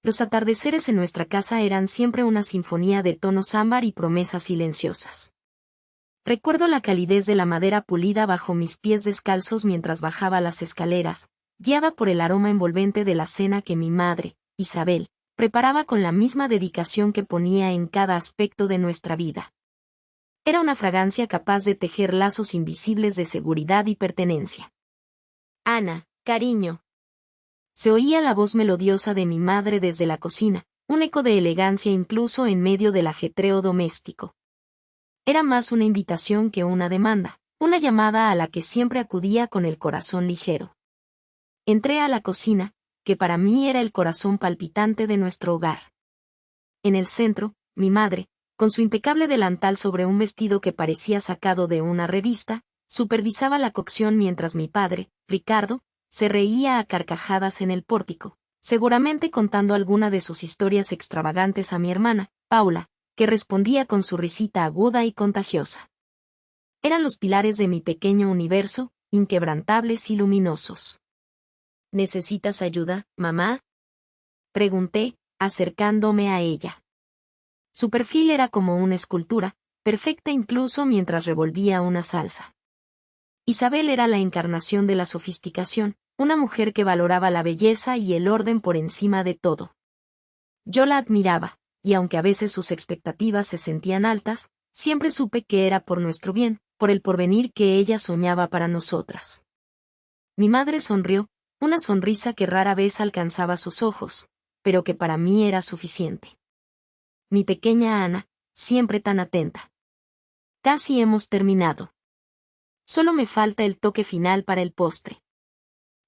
Los atardeceres en nuestra casa eran siempre una sinfonía de tonos ámbar y promesas silenciosas. Recuerdo la calidez de la madera pulida bajo mis pies descalzos mientras bajaba las escaleras, guiada por el aroma envolvente de la cena que mi madre, Isabel, preparaba con la misma dedicación que ponía en cada aspecto de nuestra vida. Era una fragancia capaz de tejer lazos invisibles de seguridad y pertenencia. Ana, cariño. Se oía la voz melodiosa de mi madre desde la cocina, un eco de elegancia incluso en medio del ajetreo doméstico. Era más una invitación que una demanda, una llamada a la que siempre acudía con el corazón ligero. Entré a la cocina, que para mí era el corazón palpitante de nuestro hogar. En el centro, mi madre, con su impecable delantal sobre un vestido que parecía sacado de una revista, supervisaba la cocción mientras mi padre, Ricardo, se reía a carcajadas en el pórtico, seguramente contando alguna de sus historias extravagantes a mi hermana, Paula, que respondía con su risita aguda y contagiosa. Eran los pilares de mi pequeño universo, inquebrantables y luminosos. ¿Necesitas ayuda, mamá?, pregunté, acercándome a ella. Su perfil era como una escultura, perfecta incluso mientras revolvía una salsa. Isabel era la encarnación de la sofisticación, una mujer que valoraba la belleza y el orden por encima de todo. Yo la admiraba, y aunque a veces sus expectativas se sentían altas, siempre supe que era por nuestro bien, por el porvenir que ella soñaba para nosotras. Mi madre sonrió, una sonrisa que rara vez alcanzaba sus ojos, pero que para mí era suficiente. Mi pequeña Ana, siempre tan atenta. Casi hemos terminado. Solo me falta el toque final para el postre.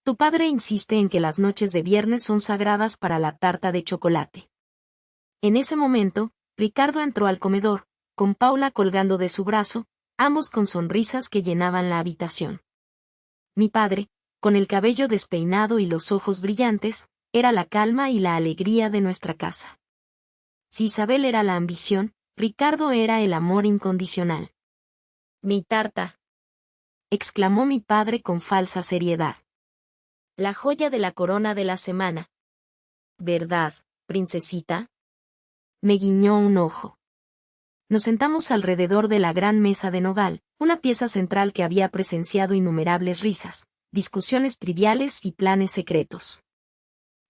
Tu padre insiste en que las noches de viernes son sagradas para la tarta de chocolate. En ese momento, Ricardo entró al comedor, con Paula colgando de su brazo, ambos con sonrisas que llenaban la habitación. Mi padre, con el cabello despeinado y los ojos brillantes, era la calma y la alegría de nuestra casa. Si Isabel era la ambición, Ricardo era el amor incondicional. Mi tarta, exclamó mi padre con falsa seriedad. La joya de la corona de la semana. ¿Verdad, princesita?, me guiñó un ojo. Nos sentamos alrededor de la gran mesa de nogal, una pieza central que había presenciado innumerables risas, discusiones triviales y planes secretos.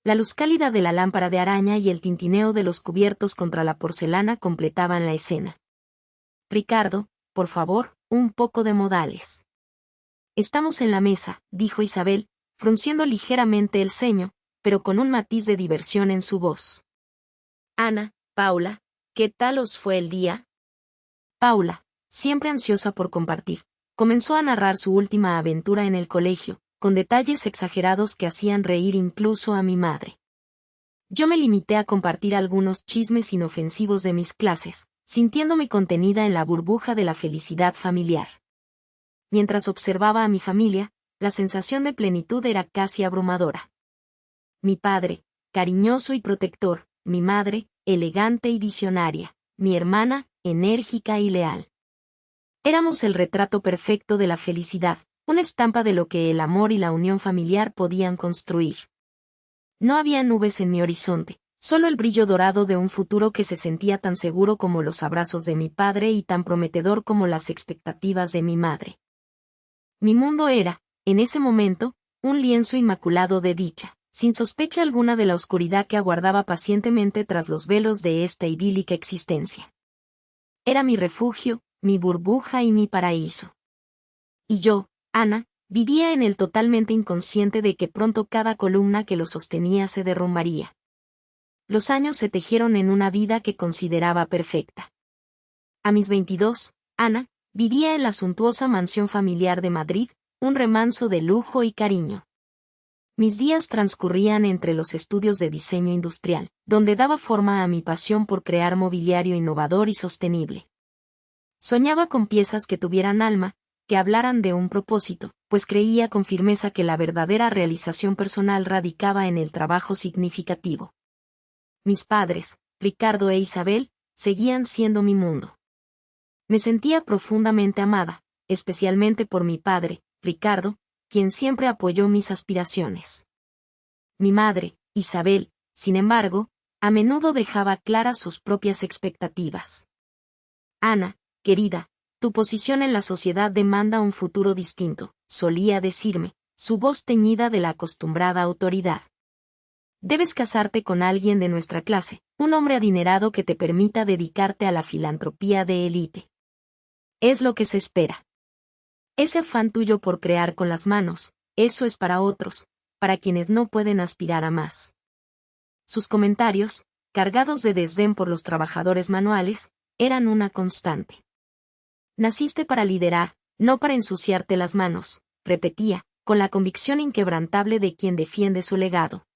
La luz cálida de la lámpara de araña y el tintineo de los cubiertos contra la porcelana completaban la escena. Ricardo, por favor, un poco de modales. Estamos en la mesa, dijo Isabel, frunciendo ligeramente el ceño, pero con un matiz de diversión en su voz. Ana, Paula, ¿qué tal os fue el día? Paula, siempre ansiosa por compartir, comenzó a narrar su última aventura en el colegio, con detalles exagerados que hacían reír incluso a mi madre. Yo me limité a compartir algunos chismes inofensivos de mis clases, sintiéndome contenida en la burbuja de la felicidad familiar. Mientras observaba a mi familia, la sensación de plenitud era casi abrumadora. Mi padre, cariñoso y protector, mi madre, elegante y visionaria, mi hermana, enérgica y leal. Éramos el retrato perfecto de la felicidad, una estampa de lo que el amor y la unión familiar podían construir. No había nubes en mi horizonte, solo el brillo dorado de un futuro que se sentía tan seguro como los abrazos de mi padre y tan prometedor como las expectativas de mi madre. Mi mundo era, en ese momento, un lienzo inmaculado de dicha, sin sospecha alguna de la oscuridad que aguardaba pacientemente tras los velos de esta idílica existencia. Era mi refugio, mi burbuja y mi paraíso. Y yo, Ana, vivía en el totalmente inconsciente de que pronto cada columna que lo sostenía se derrumbaría. Los años se tejieron en una vida que consideraba perfecta. A mis 22, Ana, vivía en la suntuosa mansión familiar de Madrid, un remanso de lujo y cariño. Mis días transcurrían entre los estudios de diseño industrial, donde daba forma a mi pasión por crear mobiliario innovador y sostenible. Soñaba con piezas que tuvieran alma, que hablaran de un propósito, pues creía con firmeza que la verdadera realización personal radicaba en el trabajo significativo. Mis padres, Ricardo e Isabel, seguían siendo mi mundo. Me sentía profundamente amada, especialmente por mi padre, Ricardo, quien siempre apoyó mis aspiraciones. Mi madre, Isabel, sin embargo, a menudo dejaba claras sus propias expectativas. Ana, querida, tu posición en la sociedad demanda un futuro distinto, solía decirme, su voz teñida de la acostumbrada autoridad. Debes casarte con alguien de nuestra clase, un hombre adinerado que te permita dedicarte a la filantropía de élite. Es lo que se espera. Ese afán tuyo por crear con las manos, eso es para otros, para quienes no pueden aspirar a más. Sus comentarios, cargados de desdén por los trabajadores manuales, eran una constante. Naciste para liderar, no para ensuciarte las manos, repetía, con la convicción inquebrantable de quien defiende su legado.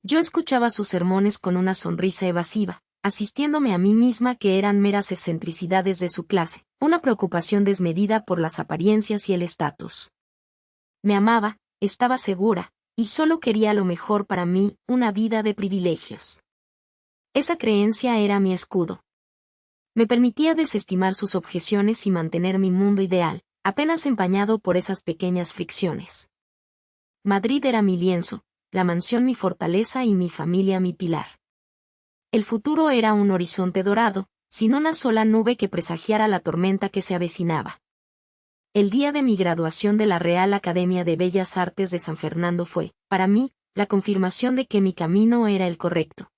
Yo escuchaba sus sermones con una sonrisa evasiva, asistiéndome a mí misma que eran meras excentricidades de su clase, una preocupación desmedida por las apariencias y el estatus. Me amaba, estaba segura, y solo quería lo mejor para mí, una vida de privilegios. Esa creencia era mi escudo. Me permitía desestimar sus objeciones y mantener mi mundo ideal, apenas empañado por esas pequeñas fricciones. Madrid era mi lienzo, la mansión mi fortaleza y mi familia mi pilar. El futuro era un horizonte dorado, sin una sola nube que presagiara la tormenta que se avecinaba. El día de mi graduación de la Real Academia de Bellas Artes de San Fernando fue, para mí, la confirmación de que mi camino era el correcto.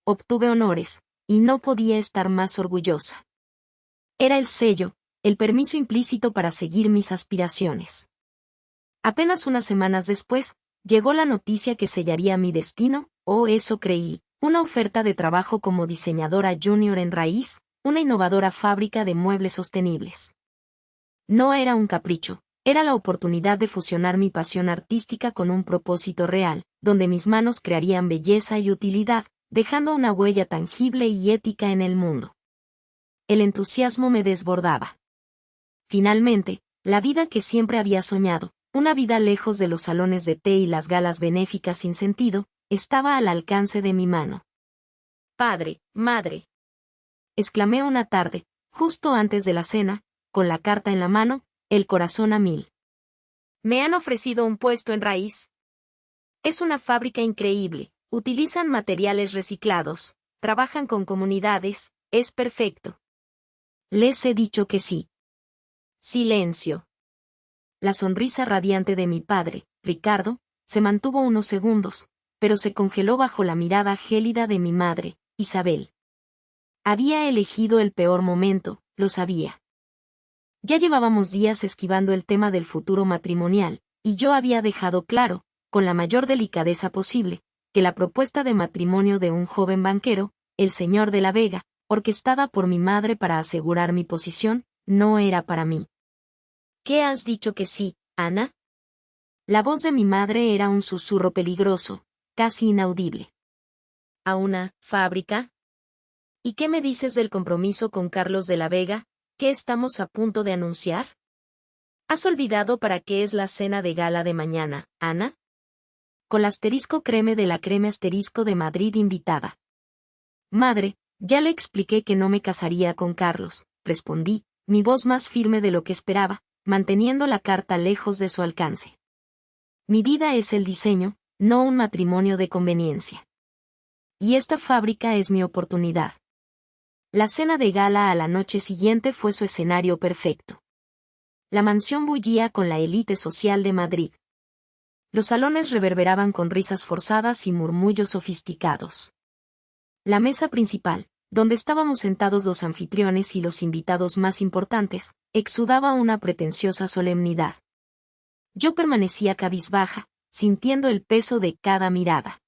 Obtuve honores, y no podía estar más orgullosa. Era el sello, el permiso implícito para seguir mis aspiraciones. Apenas unas semanas después, llegó la noticia que sellaría mi destino, o eso creí, una oferta de trabajo como diseñadora junior en Raíz, una innovadora fábrica de muebles sostenibles. No era un capricho, era la oportunidad de fusionar mi pasión artística con un propósito real, donde mis manos crearían belleza y utilidad, dejando una huella tangible y ética en el mundo. El entusiasmo me desbordaba. Finalmente, la vida que siempre había soñado, una vida lejos de los salones de té y las galas benéficas sin sentido, estaba al alcance de mi mano. «Padre, madre», exclamé una tarde, justo antes de la cena, con la carta en la mano, el corazón a mil. «Me han ofrecido un puesto en Raíz. Es una fábrica increíble, utilizan materiales reciclados, trabajan con comunidades, es perfecto». Les he dicho que sí. Silencio. La sonrisa radiante de mi padre, Ricardo, se mantuvo unos segundos, pero se congeló bajo la mirada gélida de mi madre, Isabel. Había elegido el peor momento, lo sabía. Ya llevábamos días esquivando el tema del futuro matrimonial, y yo había dejado claro, con la mayor delicadeza posible, que la propuesta de matrimonio de un joven banquero, el señor de la Vega, orquestada por mi madre para asegurar mi posición, no era para mí. ¿Qué has dicho que sí, Ana? La voz de mi madre era un susurro peligroso, casi inaudible. ¿A una fábrica? ¿Y qué me dices del compromiso con Carlos de la Vega, que estamos a punto de anunciar? ¿Has olvidado para qué es la cena de gala de mañana, Ana? Con el asterisco creme de la creme asterisco de Madrid invitada. Madre, ya le expliqué que no me casaría con Carlos, respondí, mi voz más firme de lo que esperaba, manteniendo la carta lejos de su alcance. Mi vida es el diseño, no un matrimonio de conveniencia. Y esta fábrica es mi oportunidad. La cena de gala a la noche siguiente fue su escenario perfecto. La mansión bullía con la élite social de Madrid. Los salones reverberaban con risas forzadas y murmullos sofisticados. La mesa principal, donde estábamos sentados los anfitriones y los invitados más importantes, exudaba una pretenciosa solemnidad. Yo permanecía cabizbaja, sintiendo el peso de cada mirada.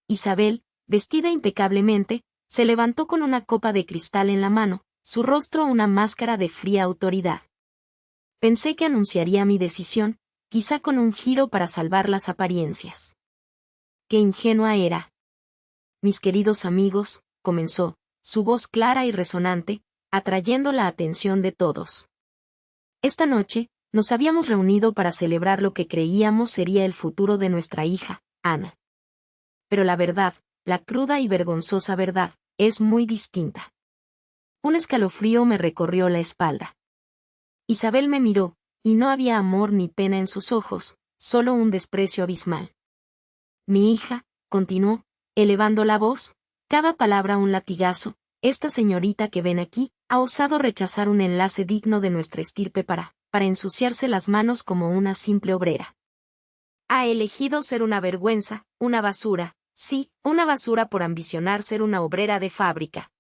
Isabel, vestida impecablemente, se levantó con una copa de cristal en la mano, su rostro una máscara de fría autoridad. Pensé que anunciaría mi decisión, quizá con un giro para salvar las apariencias. ¡Qué ingenua era! Mis queridos amigos, comenzó, su voz clara y resonante, atrayendo la atención de todos. Esta noche, nos habíamos reunido para celebrar lo que creíamos sería el futuro de nuestra hija, Ana. Pero la verdad, la cruda y vergonzosa verdad, es muy distinta. Un escalofrío me recorrió la espalda. Isabel me miró, y no había amor ni pena en sus ojos, solo un desprecio abismal. Mi hija, continuó, elevando la voz, cada palabra un latigazo. Esta señorita que ven aquí, ha osado rechazar un enlace digno de nuestra estirpe para ensuciarse las manos como una simple obrera. Ha elegido ser una vergüenza, una basura, sí, una basura por ambicionar ser una obrera de fábrica.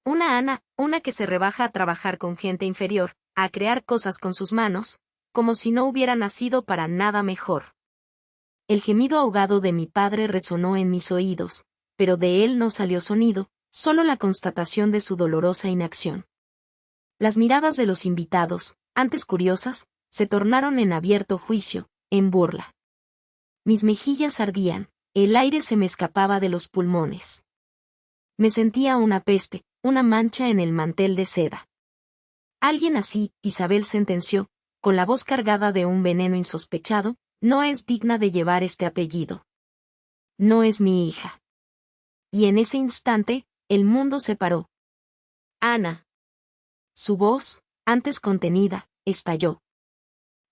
Una Ana, una que se rebaja a trabajar con gente inferior, a crear cosas con sus manos, como si no hubiera nacido para nada mejor. El gemido ahogado de mi padre resonó en mis oídos, pero de él no salió sonido, solo la constatación de su dolorosa inacción. Las miradas de los invitados, antes curiosas, se tornaron en abierto juicio, en burla. Mis mejillas ardían, el aire se me escapaba de los pulmones. Me sentía una peste, una mancha en el mantel de seda. Alguien así, Isabel sentenció, con la voz cargada de un veneno insospechado, no es digna de llevar este apellido. No es mi hija. Y en ese instante, el mundo se paró. Ana. Su voz, antes contenida, estalló.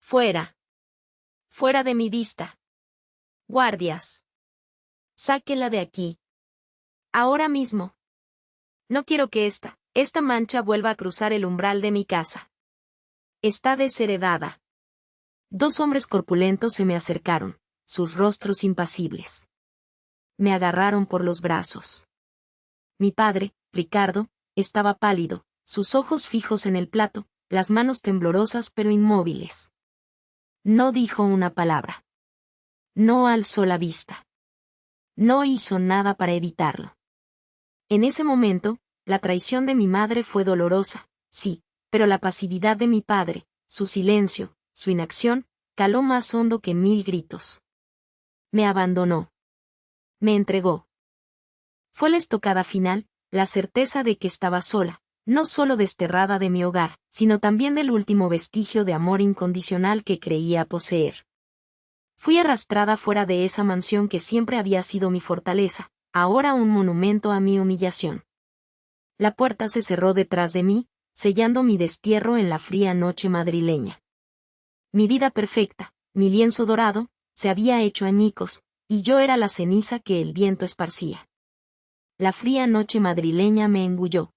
Fuera. Fuera de mi vista. Guardias. Sáquela de aquí. Ahora mismo. No quiero que esta mancha vuelva a cruzar el umbral de mi casa. Está desheredada. Dos hombres corpulentos se me acercaron, sus rostros impasibles. Me agarraron por los brazos. Mi padre, Ricardo, estaba pálido, sus ojos fijos en el plato, las manos temblorosas pero inmóviles. No dijo una palabra. No alzó la vista. No hizo nada para evitarlo. En ese momento, la traición de mi madre fue dolorosa, sí, pero la pasividad de mi padre, su silencio, su inacción, caló más hondo que 1000 gritos. Me abandonó. Me entregó. Fue la estocada final, la certeza de que estaba sola, no solo desterrada de mi hogar, sino también del último vestigio de amor incondicional que creía poseer. Fui arrastrada fuera de esa mansión que siempre había sido mi fortaleza, ahora un monumento a mi humillación. La puerta se cerró detrás de mí, sellando mi destierro en la fría noche madrileña. Mi vida perfecta, mi lienzo dorado, se había hecho añicos, y yo era la ceniza que el viento esparcía. La fría noche madrileña me engulló.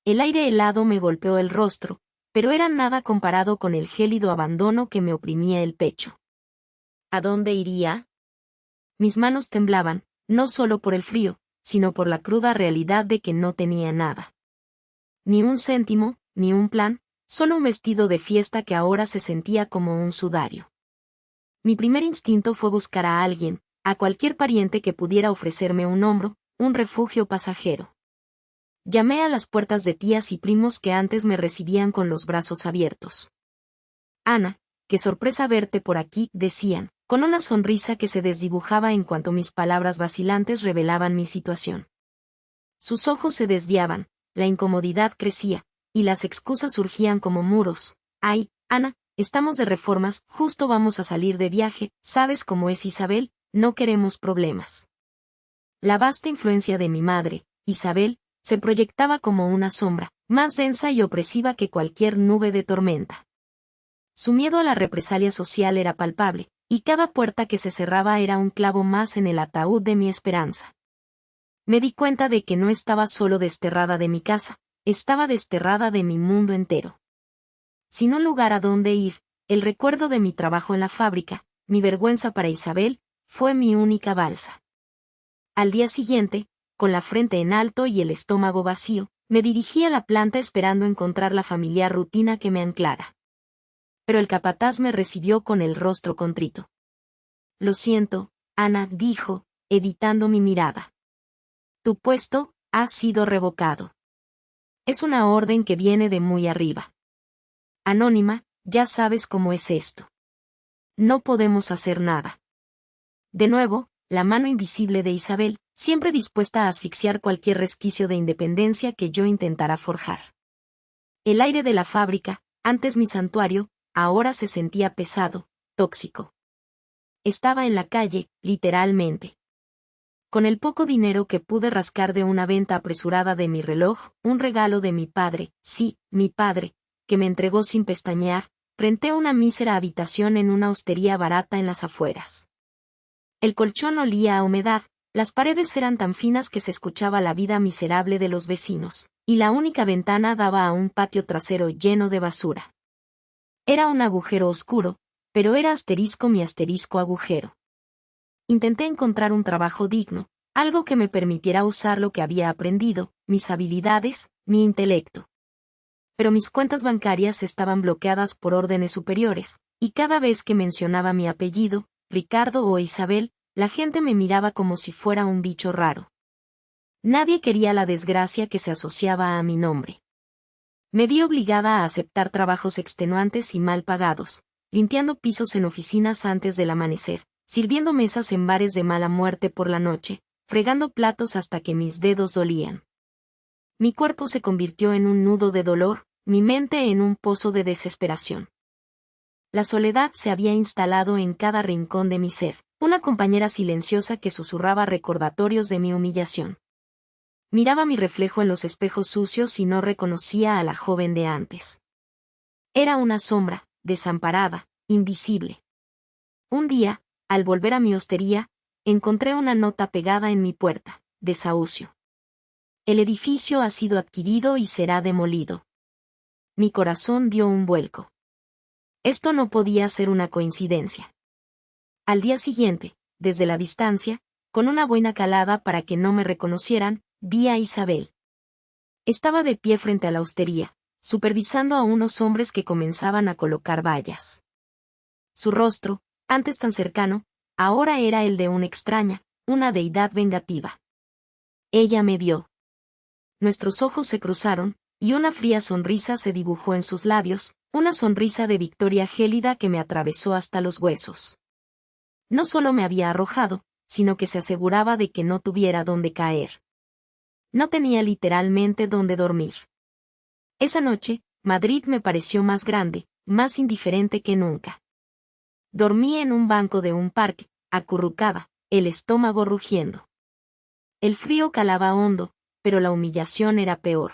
El aire helado me golpeó el rostro, pero era nada comparado con el gélido abandono que me oprimía el pecho. ¿A dónde iría? Mis manos temblaban, no solo por el frío, sino por la cruda realidad de que no tenía nada. Ni un céntimo, ni un plan, solo un vestido de fiesta que ahora se sentía como un sudario. Mi primer instinto fue buscar a alguien, a cualquier pariente que pudiera ofrecerme un hombro, un refugio pasajero. Llamé a las puertas de tías y primos que antes me recibían con los brazos abiertos. Ana, qué sorpresa verte por aquí, decían, con una sonrisa que se desdibujaba en cuanto mis palabras vacilantes revelaban mi situación. Sus ojos se desviaban, la incomodidad crecía, y las excusas surgían como muros. Ay, Ana, estamos de reformas, justo vamos a salir de viaje, sabes cómo es Isabel, no queremos problemas. La vasta influencia de mi madre, Isabel, se proyectaba como una sombra, más densa y opresiva que cualquier nube de tormenta. Su miedo a la represalia social era palpable, y cada puerta que se cerraba era un clavo más en el ataúd de mi esperanza. Me di cuenta de que no estaba solo desterrada de mi casa, estaba desterrada de mi mundo entero. Sin un lugar a donde ir, el recuerdo de mi trabajo en la fábrica, mi vergüenza para Isabel, fue mi única balsa. Al día siguiente, con la frente en alto y el estómago vacío, me dirigí a la planta esperando encontrar la familiar rutina que me anclara. Pero el capataz me recibió con el rostro contrito. Lo siento, Ana, dijo, evitando mi mirada. Tu puesto ha sido revocado. Es una orden que viene de muy arriba. Anónima, ya sabes cómo es esto. No podemos hacer nada. De nuevo, la mano invisible de Isabel, siempre dispuesta a asfixiar cualquier resquicio de independencia que yo intentara forjar. El aire de la fábrica, antes mi santuario, ahora se sentía pesado, tóxico. Estaba en la calle, literalmente. Con el poco dinero que pude rascar de una venta apresurada de mi reloj, un regalo de mi padre, sí, mi padre, que me entregó sin pestañear, renté una mísera habitación en una hostería barata en las afueras. El colchón olía a humedad, Las paredes eran tan finas que se escuchaba la vida miserable de los vecinos, y la única ventana daba a un patio trasero lleno de basura. Era un agujero oscuro, pero era mi asterisco agujero. Intenté encontrar un trabajo digno, algo que me permitiera usar lo que había aprendido, mis habilidades, mi intelecto. Pero mis cuentas bancarias estaban bloqueadas por órdenes superiores, y cada vez que mencionaba mi apellido, Ricardo o Isabel, la gente me miraba como si fuera un bicho raro. Nadie quería la desgracia que se asociaba a mi nombre. Me vi obligada a aceptar trabajos extenuantes y mal pagados, limpiando pisos en oficinas antes del amanecer, sirviendo mesas en bares de mala muerte por la noche, fregando platos hasta que mis dedos dolían. Mi cuerpo se convirtió en un nudo de dolor, mi mente en un pozo de desesperación. La soledad se había instalado en cada rincón de mi ser, una compañera silenciosa que susurraba recordatorios de mi humillación. Miraba mi reflejo en los espejos sucios y no reconocía a la joven de antes. Era una sombra, desamparada, invisible. Un día, al volver a mi hostería, encontré una nota pegada en mi puerta: desahucio. El edificio ha sido adquirido y será demolido. Mi corazón dio un vuelco. Esto no podía ser una coincidencia. Al día siguiente, desde la distancia, con una boina calada para que no me reconocieran, vi a Isabel. Estaba de pie frente a la hostería, supervisando a unos hombres que comenzaban a colocar vallas. Su rostro, antes tan cercano, ahora era el de una extraña, una deidad vengativa. Ella me vio. Nuestros ojos se cruzaron, y una fría sonrisa se dibujó en sus labios, una sonrisa de victoria gélida que me atravesó hasta los huesos. No solo me había arrojado, sino que se aseguraba de que no tuviera dónde caer. No tenía literalmente dónde dormir. Esa noche, Madrid me pareció más grande, más indiferente que nunca. Dormí en un banco de un parque, acurrucada, el estómago rugiendo. El frío calaba hondo, pero la humillación era peor.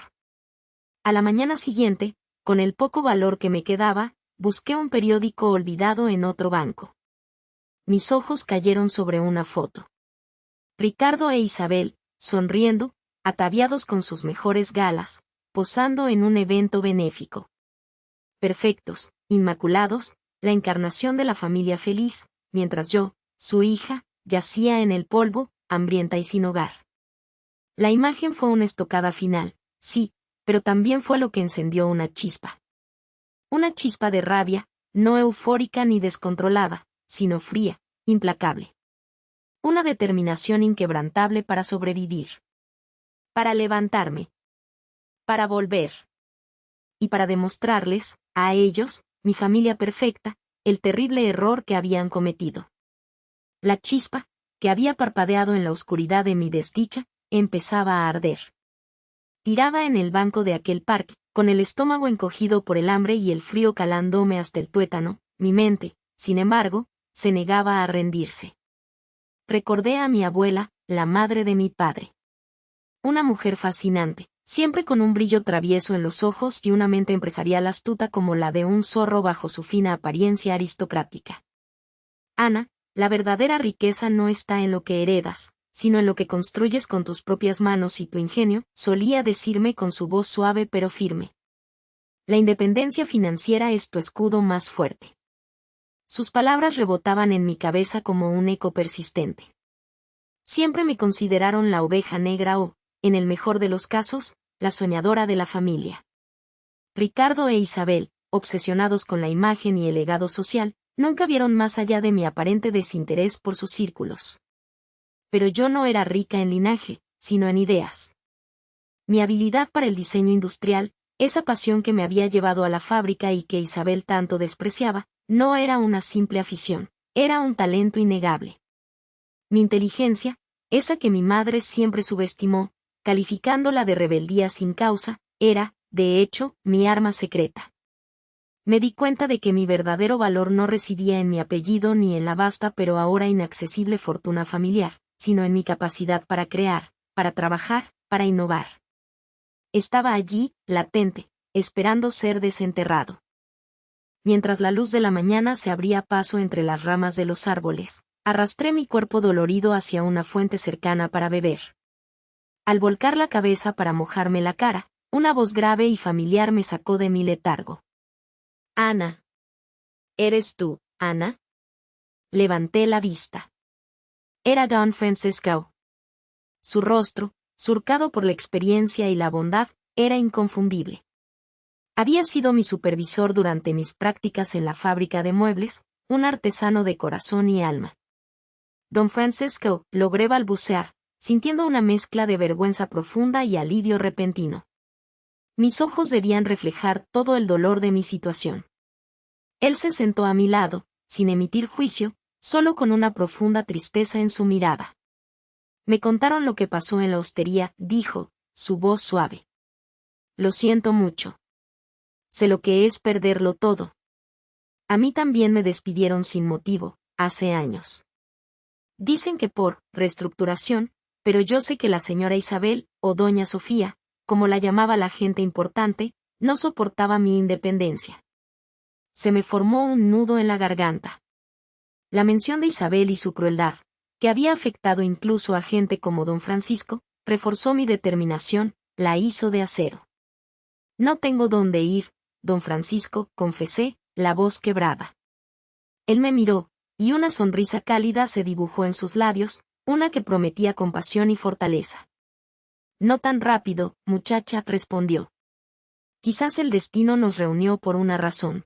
A la mañana siguiente, con el poco valor que me quedaba, busqué un periódico olvidado en otro banco. Mis ojos cayeron sobre una foto. Ricardo e Isabel, sonriendo, ataviados con sus mejores galas, posando en un evento benéfico. Perfectos, inmaculados, la encarnación de la familia feliz, mientras yo, su hija, yacía en el polvo, hambrienta y sin hogar. La imagen fue una estocada final, sí, pero también fue lo que encendió una chispa. Una chispa de rabia, no eufórica ni descontrolada, sino fría, implacable. Una determinación inquebrantable para sobrevivir. Para levantarme. Para volver. Y para demostrarles, a ellos, mi familia perfecta, el terrible error que habían cometido. La chispa, que había parpadeado en la oscuridad de mi desdicha, empezaba a arder. Tiraba en el banco de aquel parque, con el estómago encogido por el hambre y el frío calándome hasta el tuétano, mi mente, sin embargo, se negaba a rendirse. Recordé a mi abuela, la madre de mi padre. Una mujer fascinante, siempre con un brillo travieso en los ojos y una mente empresarial astuta como la de un zorro bajo su fina apariencia aristocrática. Ana, la verdadera riqueza no está en lo que heredas, sino en lo que construyes con tus propias manos y tu ingenio, solía decirme con su voz suave pero firme. La independencia financiera es tu escudo más fuerte. Sus palabras rebotaban en mi cabeza como un eco persistente. Siempre me consideraron la oveja negra o, en el mejor de los casos, la soñadora de la familia. Ricardo e Isabel, obsesionados con la imagen y el legado social, nunca vieron más allá de mi aparente desinterés por sus círculos. Pero yo no era rica en linaje, sino en ideas. Mi habilidad para el diseño industrial, esa pasión que me había llevado a la fábrica y que Isabel tanto despreciaba, no era una simple afición, era un talento innegable. Mi inteligencia, esa que mi madre siempre subestimó, calificándola de rebeldía sin causa, era, de hecho, mi arma secreta. Me di cuenta de que mi verdadero valor no residía en mi apellido ni en la vasta pero ahora inaccesible fortuna familiar, sino en mi capacidad para crear, para trabajar, para innovar. Estaba allí, latente, esperando ser desenterrado. Mientras la luz de la mañana se abría paso entre las ramas de los árboles, Arrastré mi cuerpo dolorido hacia una fuente cercana para beber. Al volcar la cabeza para mojarme la cara, una voz grave y familiar me sacó de mi letargo. Ana. ¿Eres tú, Ana? Levanté la vista. Era Don Francisco. Su rostro, surcado por la experiencia y la bondad, era inconfundible. Había sido mi supervisor durante mis prácticas en la fábrica de muebles, un artesano de corazón y alma. Don Francisco, logré balbucear, sintiendo una mezcla de vergüenza profunda y alivio repentino. Mis ojos debían reflejar todo el dolor de mi situación. Él se sentó a mi lado, sin emitir juicio, solo con una profunda tristeza en su mirada. Me contaron lo que pasó en la hostería, dijo, su voz suave. Lo siento mucho. Sé lo que es perderlo todo. A mí también me despidieron sin motivo, hace años. Dicen que por reestructuración, pero yo sé que la señora Isabel, o doña Sofía, como la llamaba la gente importante, no soportaba mi independencia. Se me formó un nudo en la garganta. La mención de Isabel y su crueldad, que había afectado incluso a gente como don Francisco, reforzó mi determinación, la hizo de acero. No tengo dónde ir, don Francisco, confesé, la voz quebrada. Él me miró, y una sonrisa cálida se dibujó en sus labios, una que prometía compasión y fortaleza. No tan rápido, muchacha, respondió. Quizás el destino nos reunió por una razón.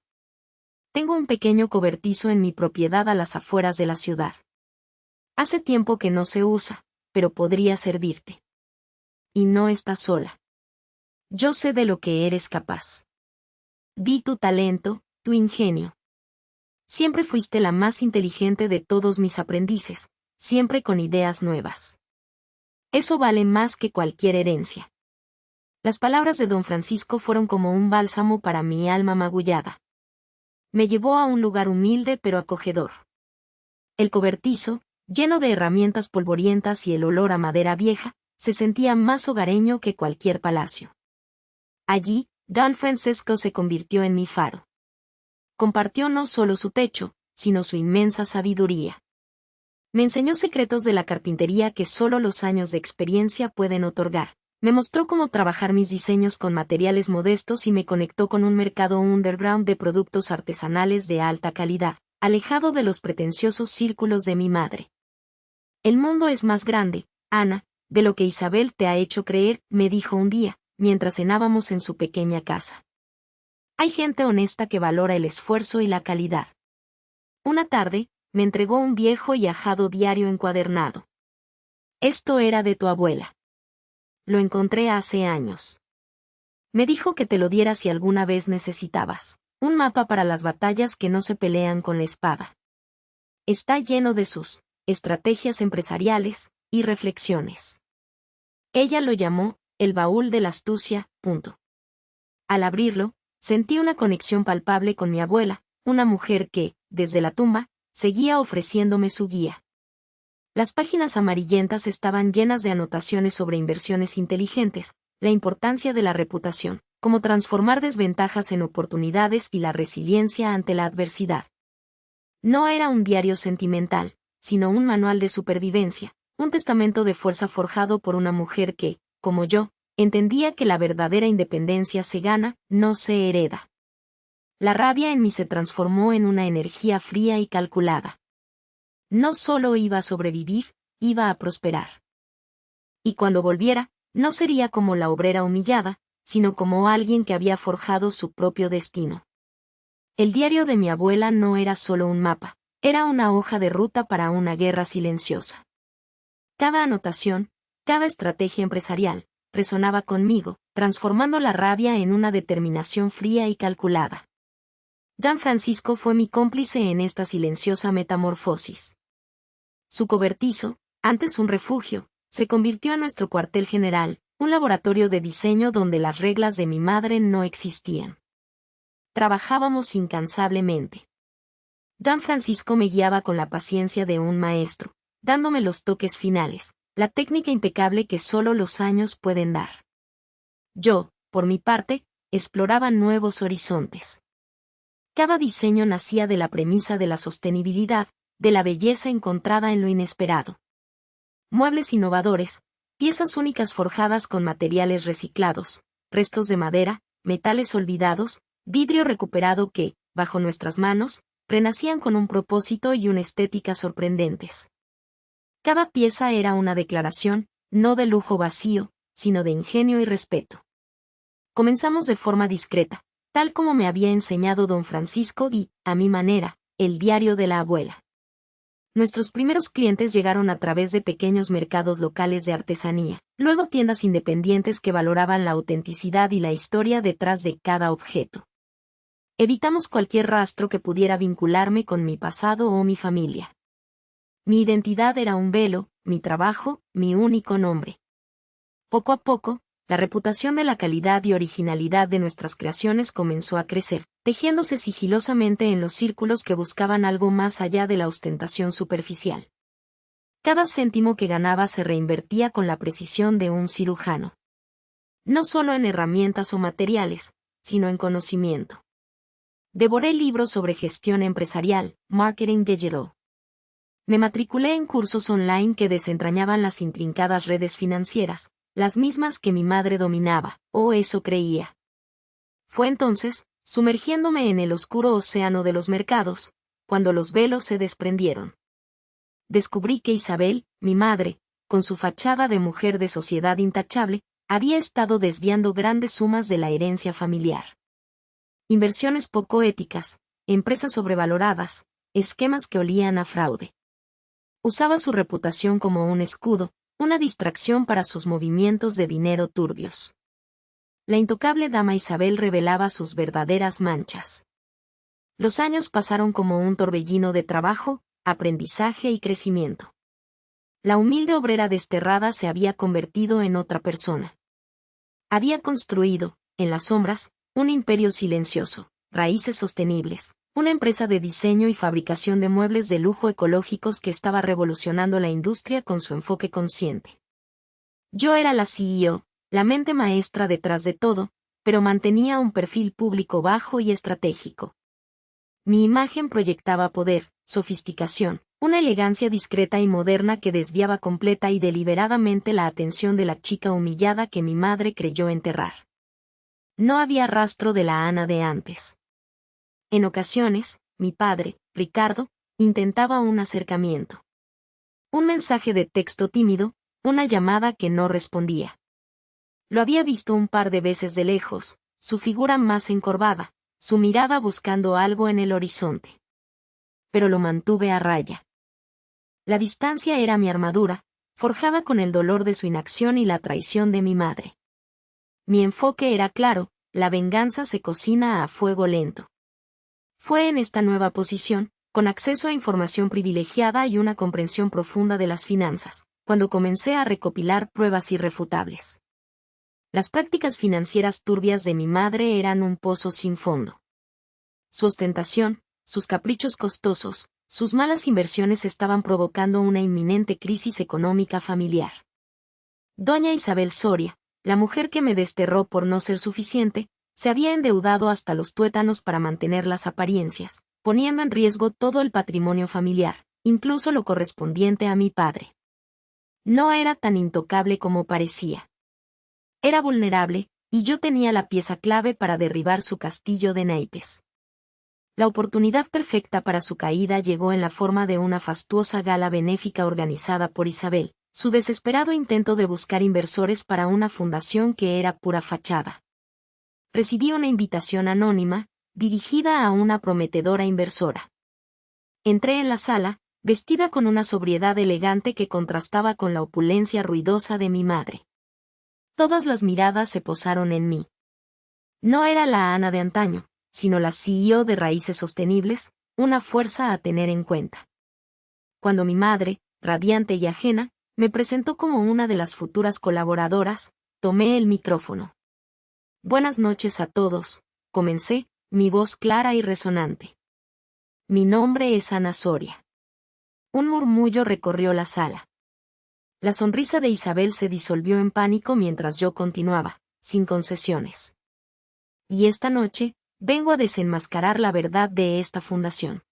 Tengo un pequeño cobertizo en mi propiedad a las afueras de la ciudad. Hace tiempo que no se usa, pero podría servirte. Y no estás sola. Yo sé de lo que eres capaz. Vi tu talento, tu ingenio. Siempre fuiste la más inteligente de todos mis aprendices, siempre con ideas nuevas. Eso vale más que cualquier herencia. Las palabras de don Francisco fueron como un bálsamo para mi alma magullada. Me llevó a un lugar humilde pero acogedor. El cobertizo, lleno de herramientas polvorientas y el olor a madera vieja, se sentía más hogareño que cualquier palacio. Allí, don Francisco se convirtió en mi faro. Compartió no solo su techo, sino su inmensa sabiduría. Me enseñó secretos de la carpintería que solo los años de experiencia pueden otorgar. Me mostró cómo trabajar mis diseños con materiales modestos y me conectó con un mercado underground de productos artesanales de alta calidad, alejado de los pretenciosos círculos de mi madre. El mundo es más grande, Ana, de lo que Isabel te ha hecho creer, me dijo un día, mientras cenábamos en su pequeña casa. Hay gente honesta que valora el esfuerzo y la calidad. Una tarde, me entregó un viejo y ajado diario encuadernado. Esto era de tu abuela. Lo encontré hace años. Me dijo que te lo diera si alguna vez necesitabas. Un mapa para las batallas que no se pelean con la espada. Está lleno de sus estrategias empresariales y reflexiones. Ella lo llamó el baúl de la astucia. Al abrirlo, sentí una conexión palpable con mi abuela, una mujer que, desde la tumba, seguía ofreciéndome su guía. Las páginas amarillentas estaban llenas de anotaciones sobre inversiones inteligentes, la importancia de la reputación, cómo transformar desventajas en oportunidades y la resiliencia ante la adversidad. No era un diario sentimental, sino un manual de supervivencia, un testamento de fuerza forjado por una mujer que, como yo, entendía que la verdadera independencia se gana, no se hereda. La rabia en mí se transformó en una energía fría y calculada. No solo iba a sobrevivir, iba a prosperar. Y cuando volviera, no sería como la obrera humillada, sino como alguien que había forjado su propio destino. El diario de mi abuela no era solo un mapa, era una hoja de ruta para una guerra silenciosa. Cada anotación, cada estrategia empresarial, resonaba conmigo, transformando la rabia en una determinación fría y calculada. Don Francisco fue mi cómplice en esta silenciosa metamorfosis. Su cobertizo, antes un refugio, se convirtió en nuestro cuartel general, un laboratorio de diseño donde las reglas de mi madre no existían. Trabajábamos incansablemente. Don Francisco me guiaba con la paciencia de un maestro, dándome los toques finales, la técnica impecable que solo los años pueden dar. Yo, por mi parte, exploraba nuevos horizontes. Cada diseño nacía de la premisa de la sostenibilidad, de la belleza encontrada en lo inesperado. Muebles innovadores, piezas únicas forjadas con materiales reciclados, restos de madera, metales olvidados, vidrio recuperado que, bajo nuestras manos, renacían con un propósito y una estética sorprendentes. Cada pieza era una declaración, no de lujo vacío, sino de ingenio y respeto. Comenzamos de forma discreta, tal como me había enseñado don Francisco y, a mi manera, el diario de la abuela. Nuestros primeros clientes llegaron a través de pequeños mercados locales de artesanía, luego tiendas independientes que valoraban la autenticidad y la historia detrás de cada objeto. Evitamos cualquier rastro que pudiera vincularme con mi pasado o mi familia. Mi identidad era un velo, mi trabajo, mi único nombre. Poco a poco, la reputación de la calidad y originalidad de nuestras creaciones comenzó a crecer, tejiéndose sigilosamente en los círculos que buscaban algo más allá de la ostentación superficial. Cada céntimo que ganaba se reinvertía con la precisión de un cirujano. No solo en herramientas o materiales, sino en conocimiento. Devoré libros sobre gestión empresarial, marketing digital. Me matriculé en cursos online que desentrañaban las intrincadas redes financieras, las mismas que mi madre dominaba, o eso creía. Fue entonces, sumergiéndome en el oscuro océano de los mercados, cuando los velos se desprendieron. Descubrí que Isabel, mi madre, con su fachada de mujer de sociedad intachable, había estado desviando grandes sumas de la herencia familiar. Inversiones poco éticas, empresas sobrevaloradas, esquemas que olían a fraude. Usaba su reputación como un escudo, una distracción para sus movimientos de dinero turbios. La intocable dama Isabel revelaba sus verdaderas manchas. Los años pasaron como un torbellino de trabajo, aprendizaje y crecimiento. La humilde obrera desterrada se había convertido en otra persona. Había construido, en las sombras, un imperio silencioso, raíces sostenibles, una empresa de diseño y fabricación de muebles de lujo ecológicos que estaba revolucionando la industria con su enfoque consciente. Yo era la CEO, la mente maestra detrás de todo, pero mantenía un perfil público bajo y estratégico. Mi imagen proyectaba poder, sofisticación, una elegancia discreta y moderna que desviaba completa y deliberadamente la atención de la chica humillada que mi madre creyó enterrar. No había rastro de la Ana de antes. En ocasiones, mi padre, Ricardo, intentaba un acercamiento. Un mensaje de texto tímido, una llamada que no respondía. Lo había visto un par de veces de lejos, su figura más encorvada, su mirada buscando algo en el horizonte. Pero lo mantuve a raya. La distancia era mi armadura, forjada con el dolor de su inacción y la traición de mi madre. Mi enfoque era claro, la venganza se cocina a fuego lento. Fue en esta nueva posición, con acceso a información privilegiada y una comprensión profunda de las finanzas, cuando comencé a recopilar pruebas irrefutables. Las prácticas financieras turbias de mi madre eran un pozo sin fondo. Su ostentación, sus caprichos costosos, sus malas inversiones estaban provocando una inminente crisis económica familiar. Doña Isabel Soria, la mujer que me desterró por no ser suficiente, se había endeudado hasta los tuétanos para mantener las apariencias, poniendo en riesgo todo el patrimonio familiar, incluso lo correspondiente a mi padre. No era tan intocable como parecía. Era vulnerable, y yo tenía la pieza clave para derribar su castillo de naipes. La oportunidad perfecta para su caída llegó en la forma de una fastuosa gala benéfica organizada por Isabel, su desesperado intento de buscar inversores para una fundación que era pura fachada. Recibí una invitación anónima, dirigida a una prometedora inversora. Entré en la sala, vestida con una sobriedad elegante que contrastaba con la opulencia ruidosa de mi madre. Todas las miradas se posaron en mí. No era la Ana de antaño, sino la CEO de Raíces Sostenibles, una fuerza a tener en cuenta. Cuando mi madre, radiante y ajena, me presentó como una de las futuras colaboradoras, tomé el micrófono. Buenas noches a todos, comencé, mi voz clara y resonante. Mi nombre es Ana Soria. Un murmullo recorrió la sala. La sonrisa de Isabel se disolvió en pánico mientras yo continuaba, sin concesiones. Y esta noche, vengo a desenmascarar la verdad de esta fundación.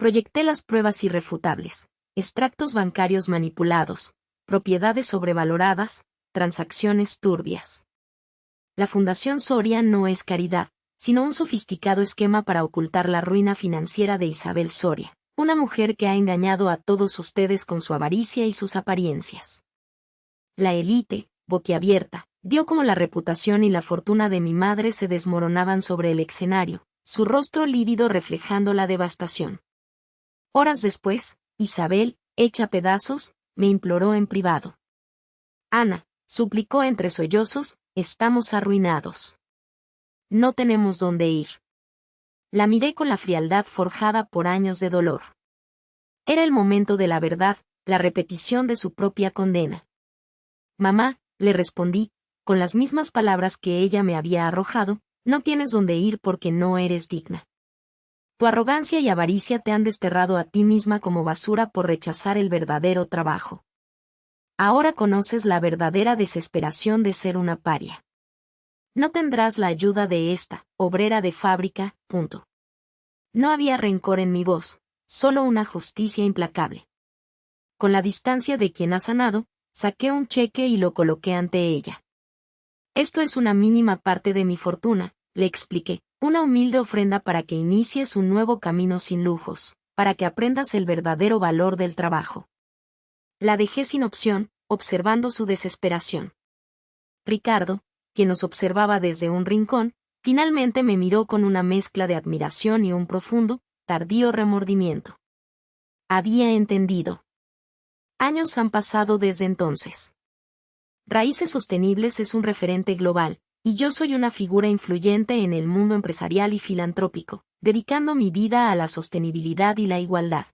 Proyecté las pruebas irrefutables, extractos bancarios manipulados, propiedades sobrevaloradas, transacciones turbias. La Fundación Soria no es caridad, sino un sofisticado esquema para ocultar la ruina financiera de Isabel Soria, una mujer que ha engañado a todos ustedes con su avaricia y sus apariencias. La élite, boquiabierta, vio cómo la reputación y la fortuna de mi madre se desmoronaban sobre el escenario, su rostro lívido reflejando la devastación. Horas después, Isabel, hecha pedazos, me imploró en privado. Ana, suplicó entre sollozos, estamos arruinados. No tenemos dónde ir. La miré con la frialdad forjada por años de dolor. Era el momento de la verdad, la repetición de su propia condena. Mamá, le respondí, con las mismas palabras que ella me había arrojado, no tienes dónde ir porque no eres digna. Tu arrogancia y avaricia te han desterrado a ti misma como basura por rechazar el verdadero trabajo. Ahora conoces la verdadera desesperación de ser una paria. No tendrás la ayuda de esta, obrera de fábrica, punto. No había rencor en mi voz, solo una justicia implacable. Con la distancia de quien ha sanado, saqué un cheque y lo coloqué ante ella. Esto es una mínima parte de mi fortuna, le expliqué, una humilde ofrenda para que inicies un nuevo camino sin lujos, para que aprendas el verdadero valor del trabajo. La dejé sin opción, observando su desesperación. Ricardo, quien nos observaba desde un rincón, finalmente me miró con una mezcla de admiración y un profundo, tardío remordimiento. Había entendido. Años han pasado desde entonces. Raíces Sostenibles es un referente global, y yo soy una figura influyente en el mundo empresarial y filantrópico, dedicando mi vida a la sostenibilidad y la igualdad.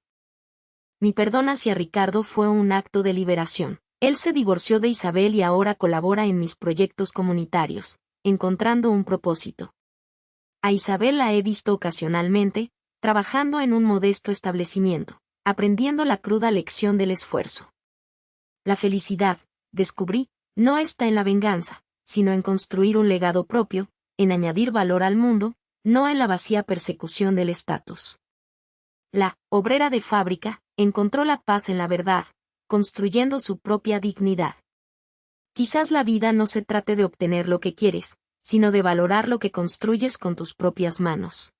Mi perdón hacia Ricardo fue un acto de liberación. Él se divorció de Isabel y ahora colabora en mis proyectos comunitarios, encontrando un propósito. A Isabel la he visto ocasionalmente, trabajando en un modesto establecimiento, aprendiendo la cruda lección del esfuerzo. La felicidad, descubrí, no está en la venganza, sino en construir un legado propio, en añadir valor al mundo, no en la vacía persecución del estatus. La obrera de fábrica encontró la paz en la verdad, construyendo su propia dignidad. Quizás la vida no se trate de obtener lo que quieres, sino de valorar lo que construyes con tus propias manos.